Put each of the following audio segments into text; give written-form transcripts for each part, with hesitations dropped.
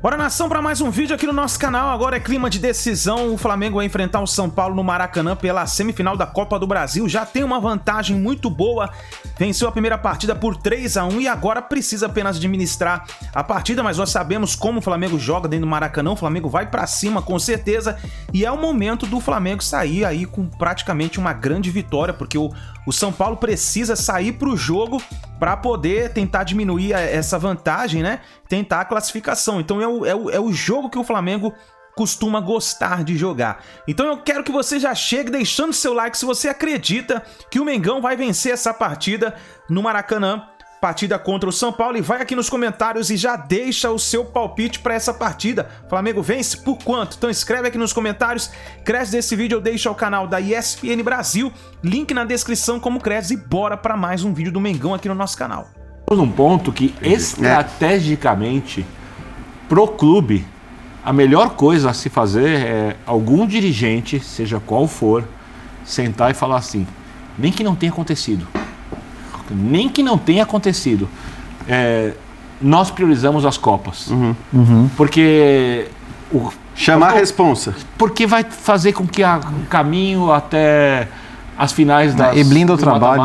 Bora, nação, para mais um vídeo aqui no nosso canal. Agora é clima de decisão. O Flamengo vai enfrentar o São Paulo no Maracanã pela semifinal da Copa do Brasil. Já tem uma vantagem muito boa. Venceu a primeira partida por 3-1 e agora precisa apenas administrar a partida. Mas nós sabemos como o Flamengo joga dentro do Maracanã. O Flamengo vai para cima com certeza. E é o momento do Flamengo sair aí com praticamente uma grande vitória. Porque o São Paulo precisa sair para o jogo para poder tentar diminuir essa vantagem, né? Tentar a classificação. Então é o jogo que o Flamengo costuma gostar de jogar. Então eu quero que você já chegue deixando seu like se você acredita que o Mengão vai vencer essa partida no Maracanã, partida contra o São Paulo, e vai aqui nos comentários e já deixa o seu palpite para essa partida. Flamengo vence por quanto? Então escreve aqui nos comentários. Crédito desse vídeo eu deixo ao canal da ESPN Brasil, link na descrição como crédito, e bora para mais um vídeo do Mengão aqui no nosso canal. Num ponto que estrategicamente pro clube a melhor coisa a se fazer é algum dirigente, seja qual for, sentar e falar assim: nem que não tenha acontecido, nós priorizamos as Copas. Porque chamar a responsa, porque vai fazer com que o caminho até as finais das e blinda o trabalho,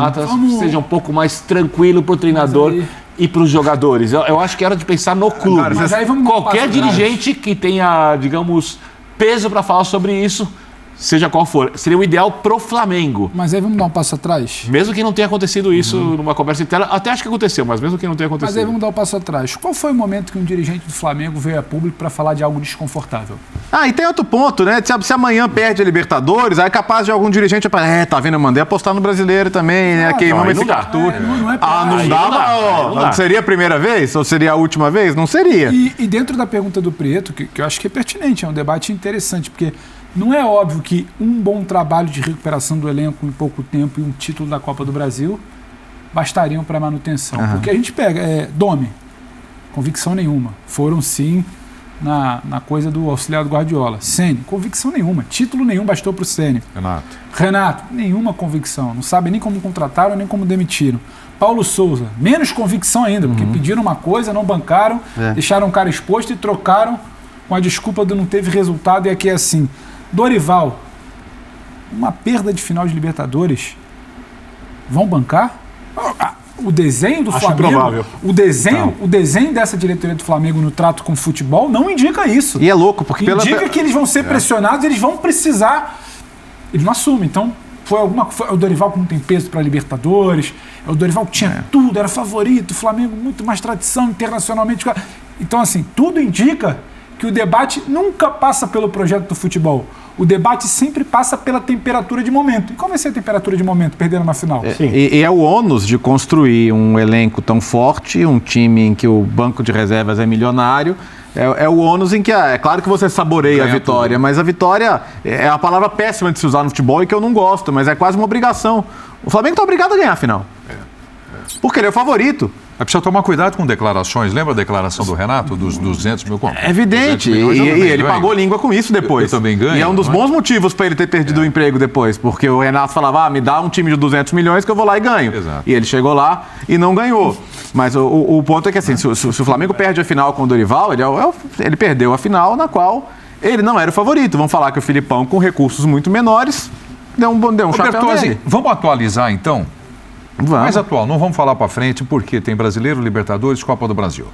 seja um pouco mais tranquilo para o treinador e para os jogadores. Eu acho que era de pensar no clube. Agora, mas aí vamos qualquer dirigente que tenha, digamos, peso para falar sobre isso, seja qual for, seria o ideal pro Flamengo. Mas aí vamos dar um passo atrás. Mesmo que não tenha acontecido isso numa conversa interna, até acho que aconteceu, mas mesmo que não tenha acontecido. Mas aí vamos dar um passo atrás. Qual foi o momento que um dirigente do Flamengo veio a público para falar de algo desconfortável? E tem outro ponto, né? Se amanhã perde a Libertadores, aí é capaz de algum dirigente falar: tá vendo, eu mandei apostar no brasileiro também, né? Queimamos esse Arthur. Não dá. Seria a primeira vez? Ou seria a última vez? Não seria. E dentro da pergunta do Preto, que eu acho que é pertinente, é um debate interessante, porque não é óbvio que um bom trabalho de recuperação do elenco em pouco tempo e um título da Copa do Brasil bastariam para manutenção. Porque a gente pega, Domi, convicção nenhuma. Foram sim na coisa do auxiliar do Guardiola. Ceni, convicção nenhuma. Título nenhum bastou para o Ceni. Renato, nenhuma convicção. Não sabe nem como contrataram, nem como demitiram. Paulo Souza, menos convicção ainda, porque pediram uma coisa, não bancaram, deixaram o cara exposto e trocaram com a desculpa do não teve resultado, e aqui é assim. Dorival, uma perda de final de Libertadores, vão bancar? O desenho do Flamengo, o desenho dessa diretoria do Flamengo no trato com o futebol não indica isso. E é louco, porque indica que eles vão ser pressionados, eles vão precisar, eles não assumem. Então, foi o Dorival que não tem peso para Libertadores, é o Dorival que tinha tudo, era favorito, o Flamengo muito mais tradição internacionalmente. Então, assim, tudo indica que o debate nunca passa pelo projeto do futebol. O debate sempre passa pela temperatura de momento. E qual vai ser a temperatura de momento, perdendo uma final? E é o ônus de construir um elenco tão forte, um time em que o banco de reservas é milionário. É o ônus em que, é claro que você saboreia a vitória, mas a vitória é a palavra péssima de se usar no futebol e que eu não gosto, mas é quase uma obrigação. O Flamengo está obrigado a ganhar a final. Porque ele é o favorito. Mas precisa tomar cuidado com declarações. Lembra a declaração do Renato, dos 200 mil? É evidente. E ele pagou língua com isso depois. Eu também ganho. E é um dos bons motivos para ele ter perdido o emprego depois. Porque o Renato falava: me dá um time de 200 milhões que eu vou lá e ganho. Exato. E ele chegou lá e não ganhou. Mas o ponto é que, assim, se o Flamengo perde a final com o Dorival, ele perdeu a final na qual ele não era o favorito. Vamos falar que o Filipão, com recursos muito menores, deu um chapéu nele. Vamos atualizar, então? Vamos. Mais atual, não vamos falar para frente, porque tem Brasileiro, Libertadores, Copa do Brasil.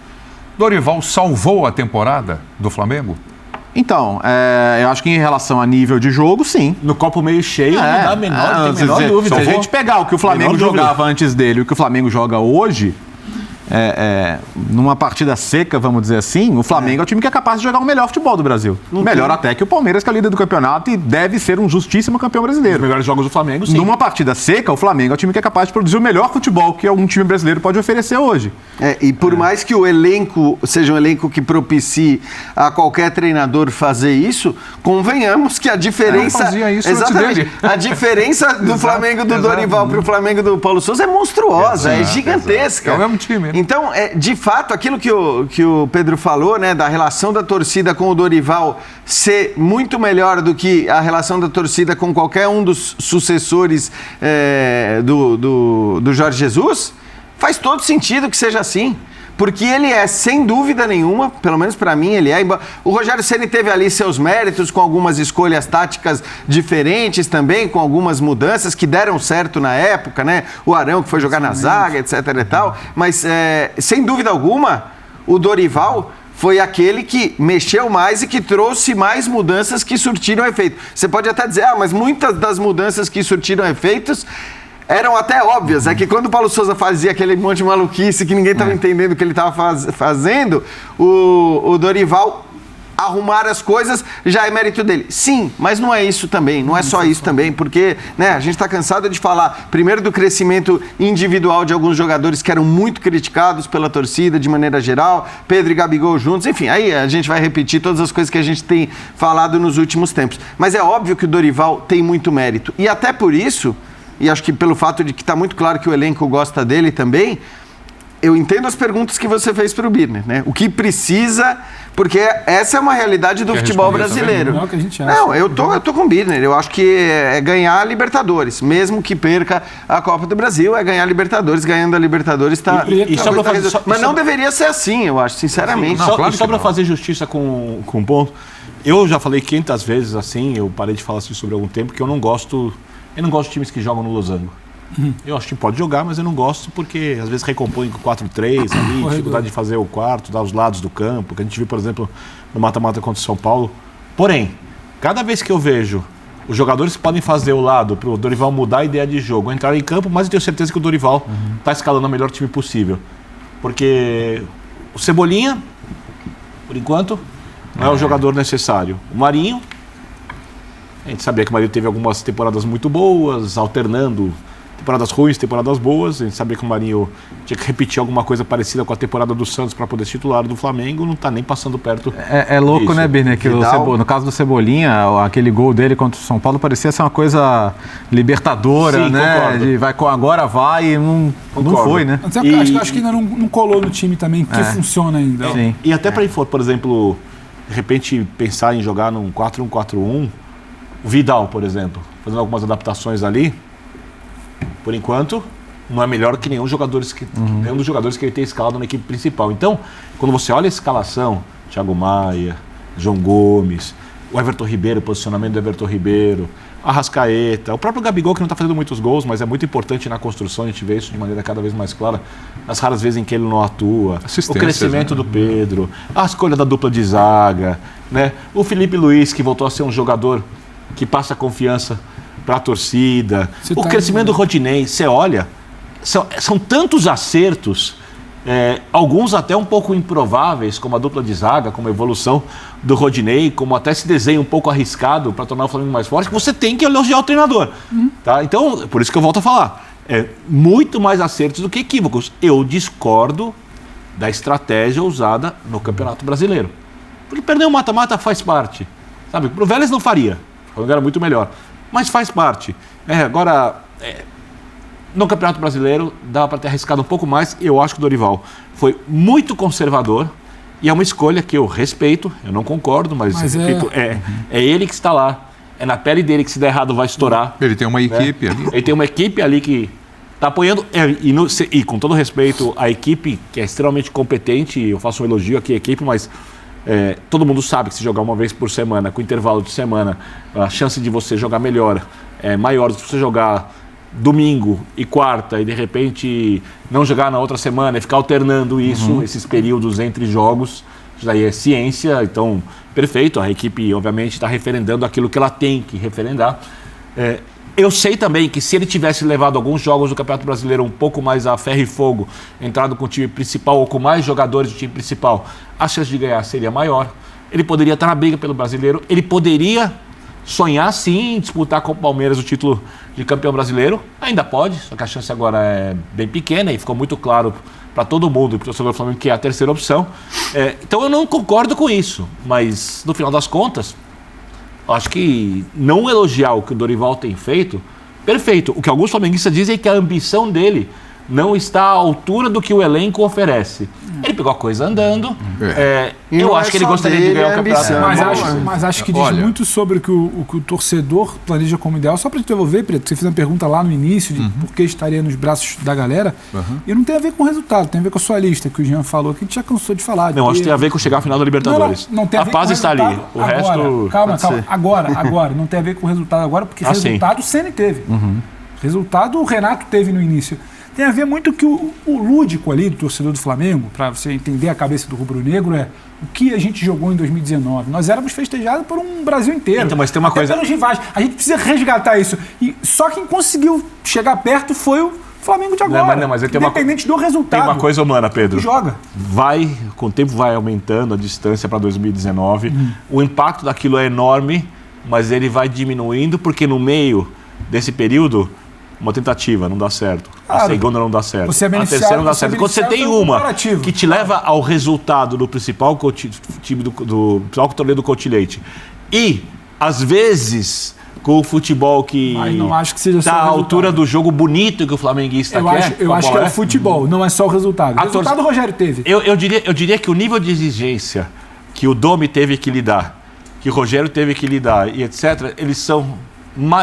Dorival salvou a temporada do Flamengo? Então, eu acho que em relação a nível de jogo, sim. No copo meio cheio, não dá a menor dúvida. Se a gente pegar o que o Flamengo jogava antes dele e o que o Flamengo joga hoje, numa partida seca, vamos dizer assim, o Flamengo é o time que é capaz de jogar o melhor futebol do Brasil. Melhor até que o Palmeiras, que é o líder do campeonato e deve ser um justíssimo campeão brasileiro. Os melhores jogos do Flamengo, sim. Numa partida seca, o Flamengo é o time que é capaz de produzir o melhor futebol que algum time brasileiro pode oferecer hoje. E por mais que o elenco seja um elenco que propicie a qualquer treinador fazer isso, convenhamos que a diferença... fazia isso antes dele. A diferença do Flamengo do Dorival para o Flamengo do Paulo Souza é monstruosa, é gigantesca. É o mesmo time, né? Então, de fato, aquilo que o Pedro falou, né, da relação da torcida com o Dorival ser muito melhor do que a relação da torcida com qualquer um dos sucessores do Jorge Jesus, faz todo sentido que seja assim. porque ele é, sem dúvida nenhuma, pelo menos para mim, ele é. O Rogério Ceni teve ali seus méritos com algumas escolhas táticas diferentes também, com algumas mudanças que deram certo na época, né? O Arão que foi jogar na zaga, etc e tal. Mas, sem dúvida alguma, o Dorival foi aquele que mexeu mais e que trouxe mais mudanças que surtiram efeito. Você pode até dizer, mas muitas das mudanças que surtiram efeitos eram até óbvias. É que quando o Paulo Sousa fazia aquele monte de maluquice que ninguém estava entendendo o que ele estava fazendo, o Dorival arrumar as coisas já é mérito dele. Sim, mas não é isso também, não é só isso também, porque a gente está cansado de falar, primeiro, do crescimento individual de alguns jogadores que eram muito criticados pela torcida de maneira geral, Pedro e Gabigol juntos, enfim, aí a gente vai repetir todas as coisas que a gente tem falado nos últimos tempos. Mas é óbvio que o Dorival tem muito mérito, e até por isso, e acho que pelo fato de que está muito claro que o elenco gosta dele também, eu entendo as perguntas que você fez para o Birner, né? O que precisa, porque essa é uma realidade do futebol brasileiro. Não é o que a gente acha. Não, eu tô com o Birner. Eu acho que é ganhar a Libertadores. Mesmo que perca a Copa do Brasil, é ganhar a Libertadores. Ganhando a Libertadores está... Mas não deveria ser assim, eu acho, sinceramente. Só para fazer justiça com um ponto, eu já falei 500 vezes assim, eu parei de falar assim sobre algum tempo, que eu não gosto de times que jogam no losango. Eu acho que pode jogar, mas eu não gosto porque às vezes recompõe com 4-3 ali, dificuldade de fazer o quarto, dar os lados do campo, que a gente viu, por exemplo, no mata-mata contra o São Paulo. Porém, cada vez que eu vejo os jogadores que podem fazer o lado para o Dorival mudar a ideia de jogo, entrar em campo, mas eu tenho certeza que o Dorival está escalando o melhor time possível. Porque o Cebolinha, por enquanto, não é o jogador necessário. O Marinho, a gente sabia que o Marinho teve algumas temporadas muito boas, alternando temporadas ruins, temporadas boas. A gente sabia que o Marinho tinha que repetir alguma coisa parecida com a temporada do Santos para poder ser titular do Flamengo. Não está nem passando perto. É louco, disso, né, Birner? Que no caso do Cebolinha, aquele gol dele contra o São Paulo parecia ser uma coisa libertadora. Sim, né? Agora vai e não foi, né? Acho que ainda não colou no time também, que funciona ainda. Sim. E até para por exemplo, de repente pensar em jogar num 4-1-4-1, o Vidal, por exemplo, fazendo algumas adaptações ali, por enquanto, não é melhor que nenhum dos jogadores que ele tem escalado na equipe principal. Então, quando você olha a escalação, Thiago Maia, João Gomes, o Everton Ribeiro, o posicionamento do Everton Ribeiro, Arrascaeta, o próprio Gabigol, que não está fazendo muitos gols, mas é muito importante na construção, a gente vê isso de maneira cada vez mais clara, as raras vezes em que ele não atua, o crescimento do Pedro, a escolha da dupla de zaga, né? O Felipe Luiz, que voltou a ser um jogador que passa confiança para a torcida, o crescimento do Rodinei, você olha, são tantos acertos, alguns até um pouco improváveis, como a dupla de zaga, como a evolução do Rodinei, como até esse desenho um pouco arriscado para tornar o Flamengo mais forte, que você tem que elogiar o treinador. Tá? Então, por isso que eu volto a falar, muito mais acertos do que equívocos. Eu discordo da estratégia usada no Campeonato Brasileiro. Porque perder o mata-mata faz parte. Sabe? Pro Vélez não faria, o Flamengo era muito melhor. Mas faz parte. No Campeonato Brasileiro, dava para ter arriscado um pouco mais. Eu acho que o Dorival foi muito conservador. E é uma escolha que eu respeito, eu não concordo, mas repito, é ele que está lá. É na pele dele que se der errado vai estourar. Ele tem uma equipe ali. Ele tem uma equipe ali que está apoiando. E com todo respeito, a equipe, que é extremamente competente, eu faço um elogio aqui à equipe, mas... todo mundo sabe que se jogar uma vez por semana, com intervalo de semana, a chance de você jogar melhor é maior do que você jogar domingo e quarta e de repente não jogar na outra semana e ficar alternando isso, esses períodos entre jogos. Isso daí é ciência, então perfeito, a equipe obviamente está referendando aquilo que ela tem que referendar. Eu sei também que se ele tivesse levado alguns jogos do Campeonato Brasileiro um pouco mais a ferro e fogo, entrado com o time principal ou com mais jogadores do time principal, a chance de ganhar seria maior. Ele poderia estar na briga pelo Brasileiro, ele poderia sonhar sim em disputar com o Palmeiras o título de campeão brasileiro, ainda pode, só que a chance agora é bem pequena e ficou muito claro para todo mundo, para o torcedor do Flamengo, que é a terceira opção. Então eu não concordo com isso, mas no final das contas, acho que não elogiar o que o Dorival tem feito, perfeito. O que alguns flamenguistas dizem é que a ambição dele não está à altura do que o elenco oferece. Ele pegou a coisa andando. Eu acho que ele gostaria de ganhar o campeonato. Mas acho que diz muito sobre o que o torcedor planeja como ideal. Só para te devolver, Preto, você fez uma pergunta lá no início de por que estaria nos braços da galera. E não tem a ver com o resultado, tem a ver com a sua lista, que o Jean falou, que a gente já cansou de falar. Não, acho que tem a ver com chegar à final da Libertadores. Não tem a ver paz com o está ali. O agora. resto. Calma. Agora. Não tem a ver com o resultado agora, porque resultado o Ceni teve. Resultado o Renato teve no início. Tem a ver muito que o lúdico ali do torcedor do Flamengo, para você entender a cabeça do rubro-negro, é o que a gente jogou em 2019. Nós éramos festejados por um Brasil inteiro. Então, mas tem uma coisa... pelos rivais. A gente precisa resgatar isso. E só quem conseguiu chegar perto foi o Flamengo de agora. Mas independente do resultado. Tem uma coisa humana, Pedro. Joga. Com o tempo vai aumentando a distância para 2019. O impacto daquilo é enorme, mas ele vai diminuindo, porque no meio desse período, uma tentativa não dá certo. Claro. A segunda não dá certo. A terceira não dá certo. Quando você tem uma que te leva ao resultado do principal time do principal controle do Couto Leite e, às vezes, com o futebol que está à altura do jogo bonito que o flamenguista quer. Eu acho que é o futebol, não é só o resultado. O resultado o Rogério teve. Eu diria que o nível de exigência que o Domi teve que lidar, que o Rogério teve que lidar e etc., eles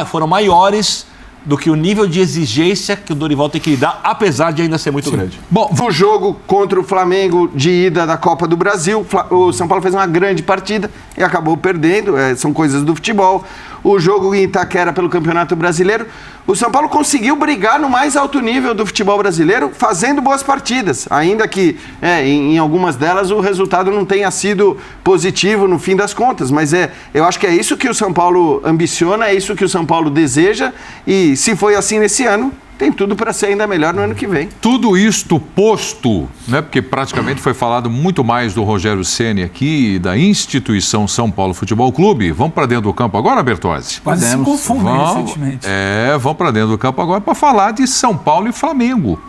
foram maiores do que o nível de exigência que o Dorival tem que lidar, apesar de ainda ser muito grande. Bom, no jogo contra o Flamengo de ida da Copa do Brasil, o São Paulo fez uma grande partida e acabou perdendo, são coisas do futebol. O jogo em Itaquera pelo Campeonato Brasileiro, o São Paulo conseguiu brigar no mais alto nível do futebol brasileiro, fazendo boas partidas, ainda que em algumas delas o resultado não tenha sido positivo no fim das contas, mas eu acho que é isso que o São Paulo ambiciona, é isso que o São Paulo deseja, e se foi assim nesse ano, tem tudo para ser ainda melhor no ano que vem. Tudo isto posto, né? Porque praticamente foi falado muito mais do Rogério Ceni aqui e da instituição São Paulo Futebol Clube. Vamos para dentro do campo agora, Bertozzi? Quase se confundem recentemente. Vamos para dentro do campo agora para falar de São Paulo e Flamengo,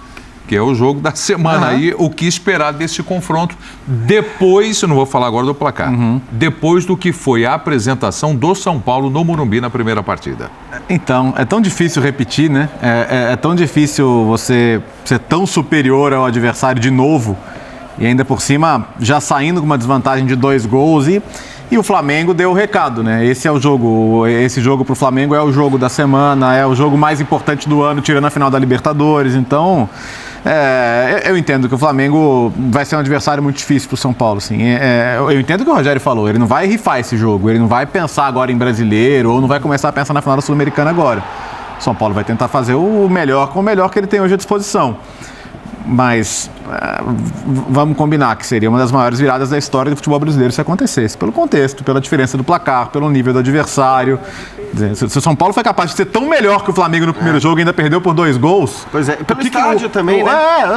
que é o jogo da semana aí, o que esperar desse confronto depois, eu não vou falar agora do placar, depois do que foi a apresentação do São Paulo no Morumbi na primeira partida. Então, é tão difícil repetir, né? É tão difícil você ser tão superior ao adversário de novo e ainda por cima já saindo com uma desvantagem de 2 gols e o Flamengo deu o recado, né? Esse é o jogo, esse jogo pro Flamengo é o jogo da semana, é o jogo mais importante do ano, tirando a final da Libertadores, então... eu entendo que o Flamengo vai ser um adversário muito difícil para o São Paulo. Assim. Eu entendo o que o Rogério falou. Ele não vai rifar esse jogo. Ele não vai pensar agora em brasileiro ou não vai começar a pensar na final da Sul-Americana agora. O São Paulo vai tentar fazer o melhor com o melhor que ele tem hoje à disposição. Mas vamos combinar que seria uma das maiores viradas da história do futebol brasileiro se acontecesse. Pelo contexto, pela diferença do placar, pelo nível do adversário. Se o São Paulo foi capaz de ser tão melhor que o Flamengo no primeiro jogo e ainda perdeu por 2 gols... Pois é, pelo estádio também, né?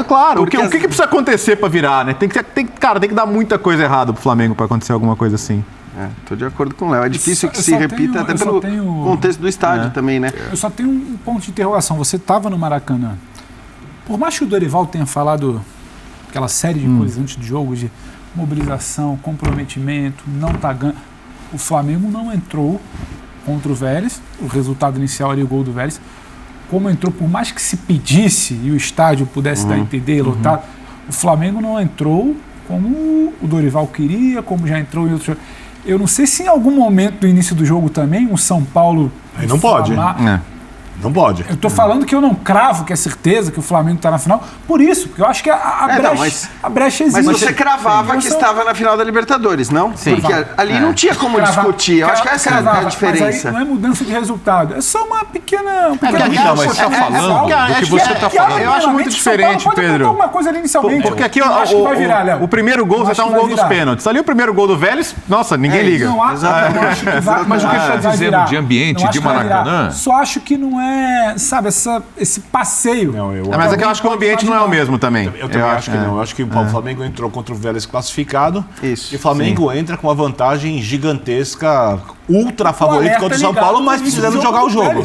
Claro. O que precisa acontecer para virar, né? Tem que dar muita coisa errada pro Flamengo para acontecer alguma coisa assim. Tô de acordo com o Léo. É difícil que se repita até pelo contexto do estádio também, né? Eu só tenho um ponto de interrogação. Você estava no Maracanã. Por mais que o Dorival tenha falado aquela série de coisas antes do jogo, de mobilização, comprometimento, não tá ganhando, o Flamengo não entrou contra o Vélez, o resultado inicial ali, o gol do Vélez, como entrou, por mais que se pedisse e o estádio pudesse dar a entender, lotado, o Flamengo não entrou como o Dorival queria, como já entrou em outros jogos. Eu não sei se em algum momento do início do jogo também o São Paulo... Aí não pode. Não pode. Eu tô falando que eu não cravo que é certeza que o Flamengo tá na final. Por isso, porque eu acho que a brecha existe. Mas você cravava que estava na final da Libertadores, não? Sim. Porque ali não tinha como discutir. Eu acho que essa é a diferença. Mas aí não é mudança de resultado. É só uma pequena... Não, mas você tá falando do que você tá falando. Eu acho muito diferente, Pedro. Alguma coisa ali inicialmente. Porque aqui o primeiro gol já tá um gol dos pênaltis. Ali o primeiro gol do Vélez, nossa, ninguém liga. Mas o que você está dizendo de ambiente, de Maracanã? Só acho que não é, sabe, esse passeio. Mas é que eu acho que o ambiente não é o mesmo também. Eu também acho que não. Eu acho que o Flamengo entrou contra o Vélez classificado. Isso. E o Flamengo entra com uma vantagem gigantesca, ultra favorito contra o São Paulo, mas precisando jogar o jogo.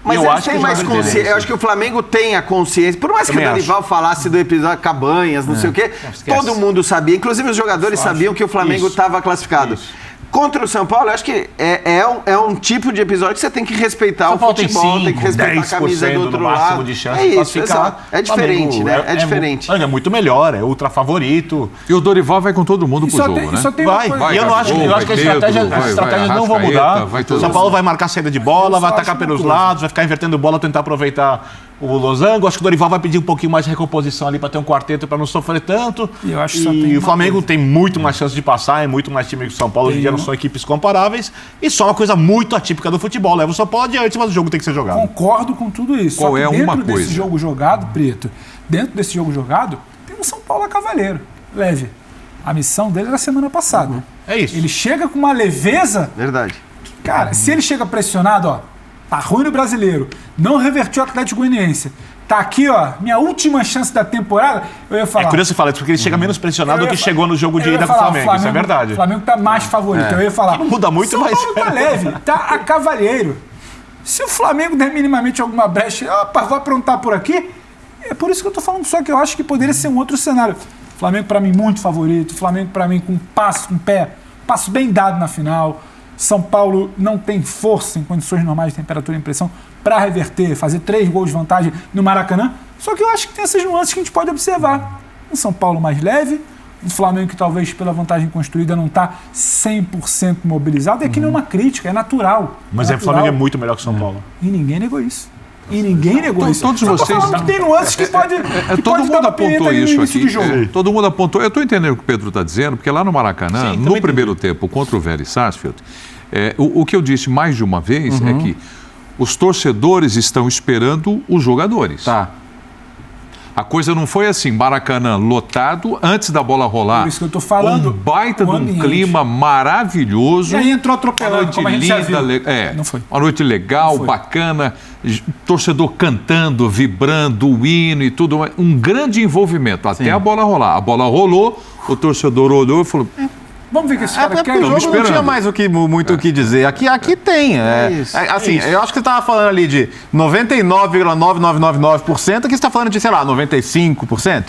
Mas eu acho que mais consciência. Eu acho que o Flamengo tem a consciência. Por mais que o Dorival falasse do episódio Cabanhas, não sei o quê, todo mundo sabia, inclusive os jogadores sabiam que o Flamengo estava classificado. Contra o São Paulo, eu acho que é um tipo de episódio que você tem que respeitar o São Paulo tem futebol, tem que 5, respeitar a camisa 10% do outro no máximo lado. de chance É de isso, classificar. exato. É diferente, né? É diferente. É muito melhor, é ultra favorito. E o Dorival vai com todo mundo pro só jogo, tem- né? só tem uma Vai, coisa- e eu não acho, Gabigol, eu acho que vai as Pedro, estratégias não vão Arrascaeta, mudar. vai O todo São Paulo mundo. vai marcar saída de bola, Eu vai só atacar acho uma pelos coisa. lados, vai ficar invertendo bola, tentar aproveitar o losango. Acho que o Dorival vai pedir um pouquinho mais de recomposição ali para ter um quarteto para não sofrer tanto. E eu acho que só tem E o uma Flamengo coisa. tem muito mais chance de passar, é muito mais time que o São Paulo. Hoje em dia não Tem são equipes comparáveis. E só uma coisa muito atípica do futebol. Leva o São Paulo adiante, mas o jogo tem que ser jogado. Concordo com tudo isso. Qual Só que é dentro uma desse coisa? jogo jogado, Preto, dentro desse jogo jogado, tem um São Paulo a cavaleiro. Leve. A missão dele era semana passada. É isso. Ele chega com uma leveza. Verdade. Cara, se ele chega pressionado, ó, tá ruim no Brasileiro, não revertiu o Atlético Goianiense, tá aqui, ó, minha última chance da temporada, eu ia É falar. curioso você falar isso, porque ele chega menos pressionado Eu do ia que fa- chegou no jogo de eu ia ida com o falar, Flamengo. Isso é verdade. O Flamengo tá mais favorito. Eu ia falar. Não muda muito, São mas- Paulo tá leve, tá a cavalheiro. Se o Flamengo der minimamente alguma brecha, opa, vou aprontar por aqui, é por isso que eu tô falando só que eu acho que poderia ser um outro cenário. Flamengo pra mim muito favorito, Flamengo pra mim com um passo bem dado na final. São Paulo não tem força em condições normais de temperatura e pressão para reverter, fazer 3 gols de vantagem no Maracanã. Só que eu acho que tem essas nuances que a gente pode observar. Um São Paulo mais leve, um Flamengo que talvez pela vantagem construída não está 100% mobilizado. E aqui não é uma crítica, é natural. Mas o Flamengo é muito melhor que o São Paulo. E ninguém negou isso. E ninguém negou isso. Todos Só tô vocês- falando que tem nuances que pode. que Todo pode dar mundo uma pimenta apontou ali no isso início aqui. de jogo. Todo mundo apontou. Eu estou entendendo o que o Pedro está dizendo, porque lá no Maracanã, Sim, no também primeiro tempo contra o Vélez Sarsfield, o que eu disse mais de uma vez é que os torcedores estão esperando os jogadores. Tá. A coisa não foi assim, Maracanã lotado, antes da bola rolar. Por isso que eu tô falando, Um baita de o um ambiente. clima maravilhoso. E aí entrou Uma atropelando, noite como a gente já linda, viu. não Não foi. Uma noite legal, foi. bacana, torcedor cantando, vibrando, o hino e tudo. Um grande envolvimento, até a bola rolar. A bola rolou, o torcedor olhou e falou: Vamos ver o que esses É caras porque o querem. jogo esperando. não tinha mais muito o que dizer. Aqui tem. Assim, eu acho que você estava falando ali de 99,9999%, aqui você está falando de, sei lá, 95%.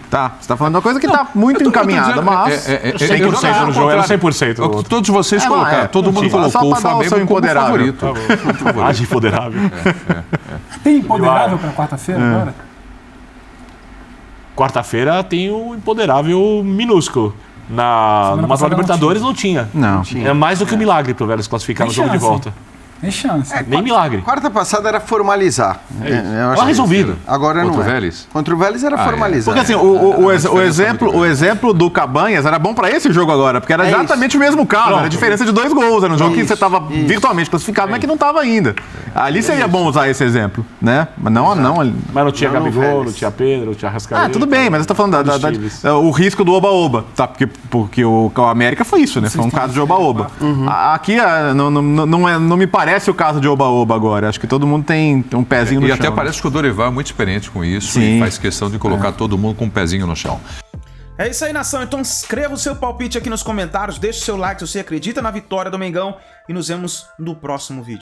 Tá, você está falando de uma coisa que está muito encaminhada, mas... 100% no jogo, era 100%. Todos vocês É, colocaram, é. todo mundo Só colocou o pra dar o Flamengo seu como empoderável. favorito. Age impoderável. Tem impoderável para quarta-feira agora? Quarta-feira tem o impoderável minúsculo. Numa passada Libertadores não tinha. Não. É mais do que um milagre pro Vélez classificar no Tem jogo de chance. volta. Tem chance. Nem milagre. Quarta passada era formalizar. Eu acho Tá que- resolvido. Agora Contra não o é. Vélez? Contra o Vélez era formalizar. Porque assim, o exemplo do Cabanhas era bom pra esse jogo agora, porque era É exatamente o mesmo caso, Pronto. era a diferença de 2 gols, era um jogo que isso, você estava virtualmente classificado, mas que não estava ainda. Ali seria bom usar esse exemplo, né? Mas não. Mas não tinha Não, no Gabigol, Vélez. não tinha Pedro, não tinha Arrascaeta. Tudo bem, mas você tá falando Dos times. o risco do oba-oba, tá? Porque o América foi isso, né? Foi um caso de oba-oba. Aqui não me parece o caso de oba-oba agora. Acho que todo mundo tem um pezinho no E chão. até parece que o Dorival é muito experiente com isso Sim. e faz questão de colocar todo mundo com um pezinho no chão. É isso aí, nação. Então escreva o seu palpite aqui nos comentários, deixa o seu like se você acredita na vitória do Mengão e nos vemos no próximo vídeo.